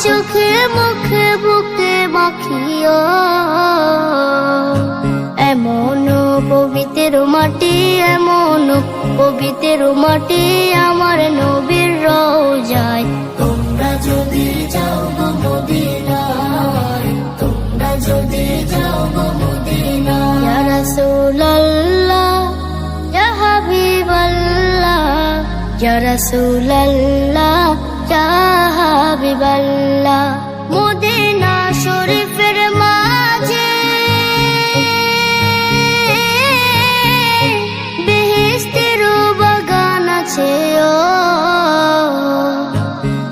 চোখে মুখে বুকে মাখিও এমন পবিত্র মাটি, এমন পবিত্র মাটি আমার নবীর রওজায়। তোমরা যদি যাও গো মদিনায়, তোমরা যদি যাও গো মদিনায়। ইয়া রাসূলুল্লাহ ইয়া হাবিবাল্লাহ, ইয়া রাসূলুল্লাহ ইয়া হাবিবাল্লাহ। মদিনা শরীফের মাঝে বেহেশতের বাগান আছে ও,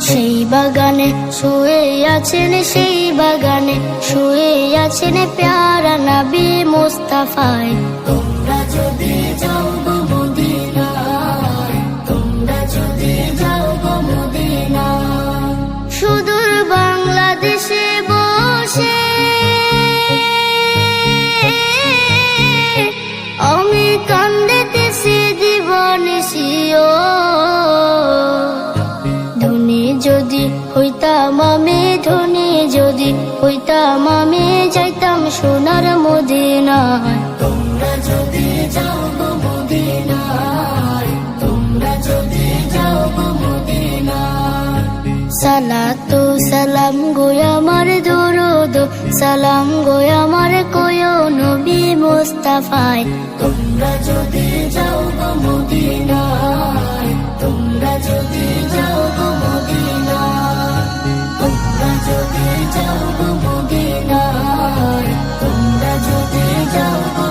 সেই বাগানে শুয়ে আছেন, সেই বাগানে শুয়ে আছেন প্যারা নবী মুস্তাফায়। তোমরা যদি যাও গো মদিনায়, তোমরা যদি যাও গো মদিনায়। সুদূর বাংলাদেশে বসে আমি কান্দিতেছি দিবানিশিও, ধনী যদি হইতাম আমি, ধনী যদি হইতাম আমি, যাইতাম সোনার মদিনায়। তোমরা যদি যাও গো মদিনায়, তোমরা যদি যাও গো মদিনায়। সালাতু সালাম গো আমার দরুদ সালাম গো আমার কয়ো নবী মুস্তাফায়। তোমরা যদি যাও গো মদিনায়, তোমরা যদি যাও গো মদিনায়, তোমরা যদি যাও গো মদিনায়, তোমরা যদি যাও গো